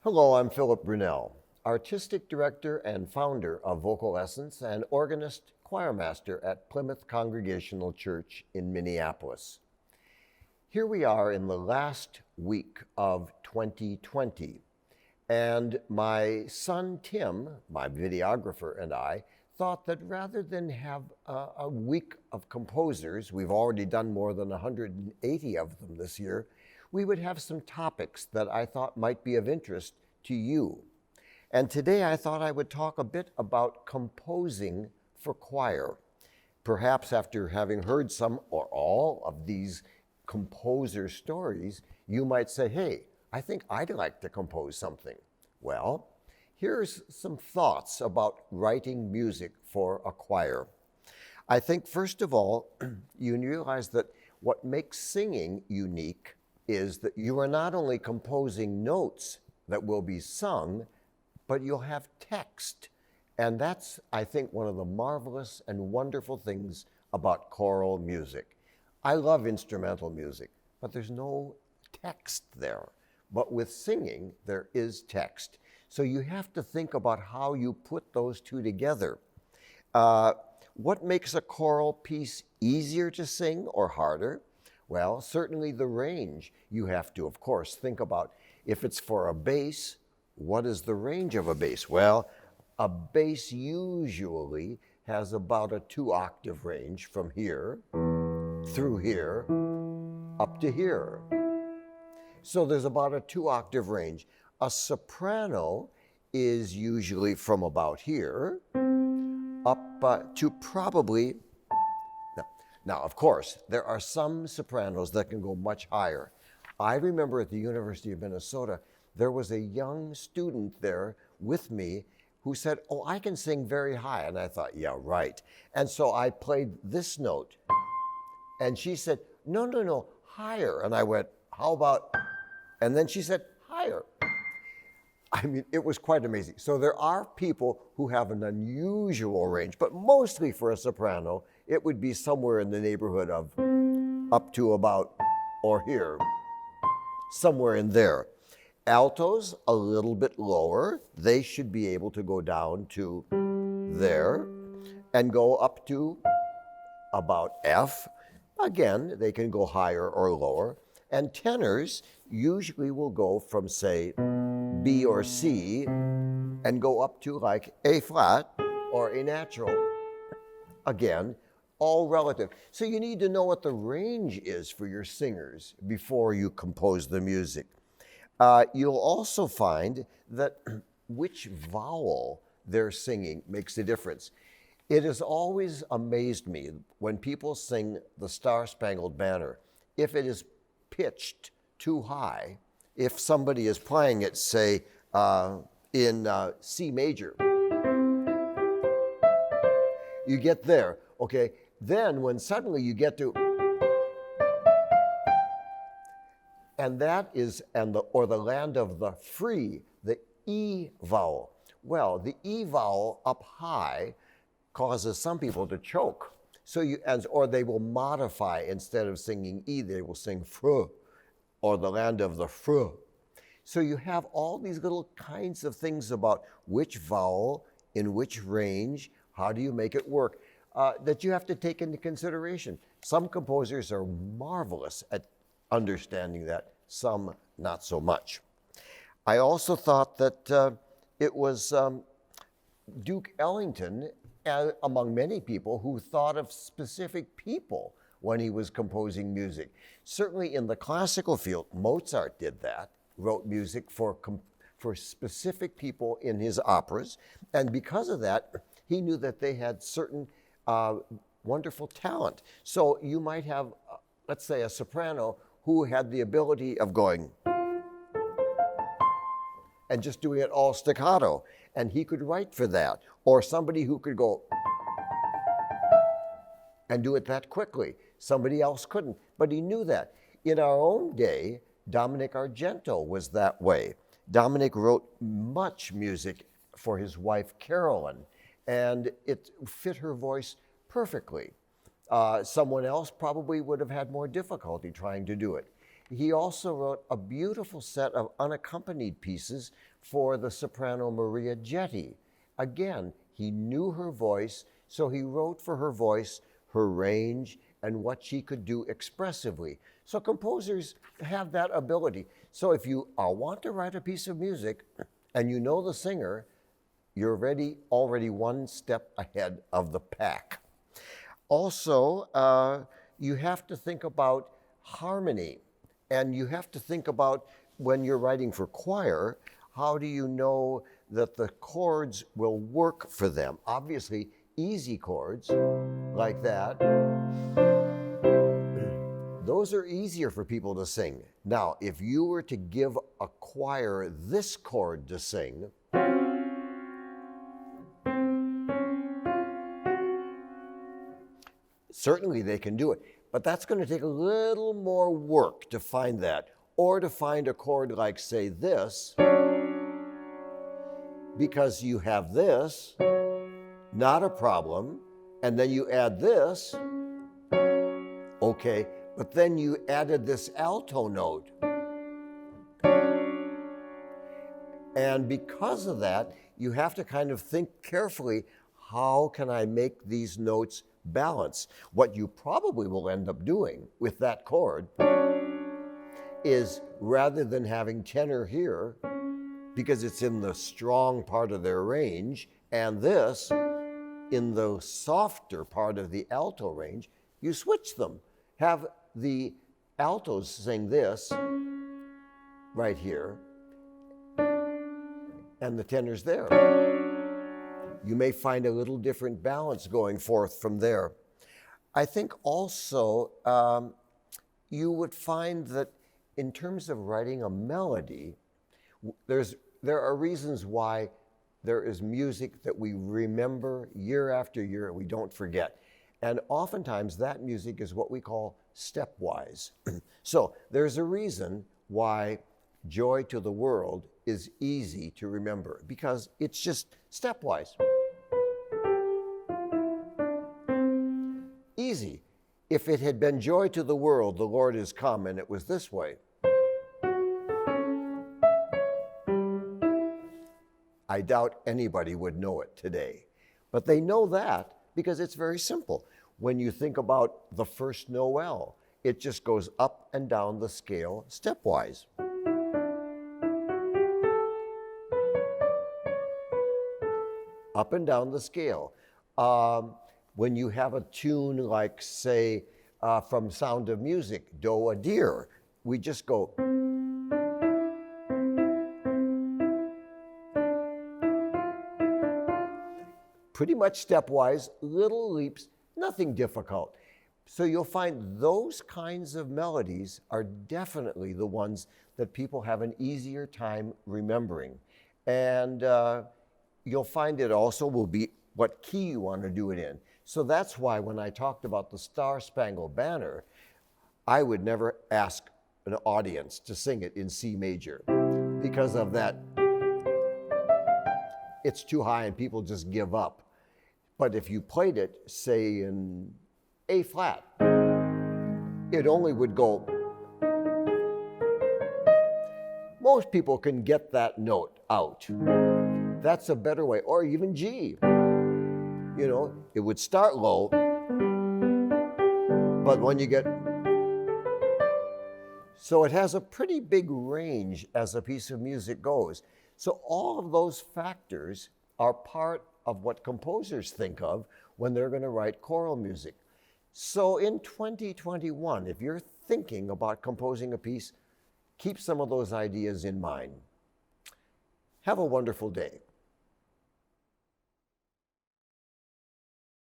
Hello, I'm Philip Brunelle, Artistic Director and founder of VocalEssence and organist choirmaster at Plymouth Congregational Church in Minneapolis. Here we are in the last week of 2020, and my son Tim, my videographer, and I thought that rather than have a week of composers, we've already done more than 180 of them this year, we would have some topics that I thought might be of interest to you. And today I thought I would talk a bit about composing for choir. Perhaps after having heard some or all of these composer stories, you might say, hey, I think I'd like to compose something. Well, here's some thoughts about writing music for a choir. I think first of all, you realize that what makes singing unique is that you are not only composing notes that will be sung, but you'll have text. And that's, I think, one of the marvelous and wonderful things about choral music. I love instrumental music, but there's no text there. But with singing, there is text. So you have to think about how you put those two together. What makes a choral piece easier to sing or harder? Well, certainly the range. You have to, of course, think about if it's for a bass, what is the range of a bass? Well, a bass usually has about a 2-octave range from here, through here, up to here. So there's about a 2-octave range. A soprano is usually from about here up to probably. Now, of course, there are some sopranos that can go much higher. I remember at the University of Minnesota, there was a young student there with me who said, oh, I can sing very high. And I thought, yeah, right. And so I played this note. And she said, no, higher. And I went, how about, and then she said, higher. I mean, it was quite amazing. So there are people who have an unusual range, but mostly for a soprano, it would be somewhere in the neighborhood of up to about, or here, somewhere in there. Altos, a little bit lower. They should be able to go down to there and go up to about F. Again, they can go higher or lower. And tenors usually will go from, say, B or C and go up to like A flat or A natural. Again, all relative. So you need to know what the range is for your singers before you compose the music. You'll also find that which vowel they're singing makes a difference. It has always amazed me when people sing the Star-Spangled Banner, if it is pitched too high, if somebody is playing it, say, in C major, you get there, okay? Then when suddenly you get to, and that is, or the land of the free, the E vowel. Well, the E vowel up high causes some people to choke. So or they will modify, instead of singing E, they will sing fr, or the land of the fr. So you have all these little kinds of things about which vowel, in which range, how do you make it work, that you have to take into consideration. Some composers are marvelous at understanding that, some not so much. I also thought that it was Duke Ellington, among many people, who thought of specific people when he was composing music. Certainly in the classical field, Mozart did that, wrote music for specific people in his operas. And because of that, he knew that they had certain wonderful talent. So you might have, let's say, a soprano who had the ability of going and just doing it all staccato, and he could write for that. Or somebody who could go and do it that quickly. Somebody else couldn't, but he knew that. In our own day, Dominic Argento was that way. Dominic wrote much music for his wife, Carolyn, and it fit her voice perfectly. Someone else probably would have had more difficulty trying to do it. He also wrote a beautiful set of unaccompanied pieces for the soprano Maria Jetti. Again, he knew her voice, so he wrote for her voice, her range, and what she could do expressively. So composers have that ability. So if you want to write a piece of music and you know the singer, you're already one step ahead of the pack. Also, you have to think about harmony, and you have to think about, when you're writing for choir, how do you know that the chords will work for them? Obviously, easy chords like that, those are easier for people to sing. Now, if you were to give a choir this chord to sing, certainly they can do it, but that's going to take a little more work to find that, or to find a chord like, say, this, because you have this, not a problem, and then you add this, okay, but then you added this alto note. And because of that, you have to kind of think carefully, how can I make these notes balance? What you probably will end up doing with that chord is, rather than having tenor here, because it's in the strong part of their range, and this in the softer part of the alto range, you switch them. Have the altos sing this right here, and the tenors there. You may find a little different balance going forth from there. I think also you would find that in terms of writing a melody, there are reasons why there is music that we remember year after year and we don't forget. And oftentimes that music is what we call stepwise. So there's a reason why Joy to the World is easy to remember, because it's just stepwise. Easy. If it had been Joy to the World, the Lord is come, and it was this way, I doubt anybody would know it today. But they know that because it's very simple. When you think about the first Noel, it just goes up and down the scale stepwise. Up and down the scale. When you have a tune like, say, from Sound of Music, Do a Deer, we just go. Pretty much stepwise, little leaps, nothing difficult. So you'll find those kinds of melodies are definitely the ones that people have an easier time remembering. And you'll find it also will be what key you want to do it in. So that's why when I talked about the Star-Spangled Banner, I would never ask an audience to sing it in C major because of that. It's too high and people just give up. But if you played it, say, in A flat, it only would go. Most people can get that note out. That's a better way. Or even G. You know, it would start low, but when you get. So it has a pretty big range as a piece of music goes. So all of those factors are part of what composers think of when they're going to write choral music. So in 2021, if you're thinking about composing a piece, keep some of those ideas in mind. Have a wonderful day.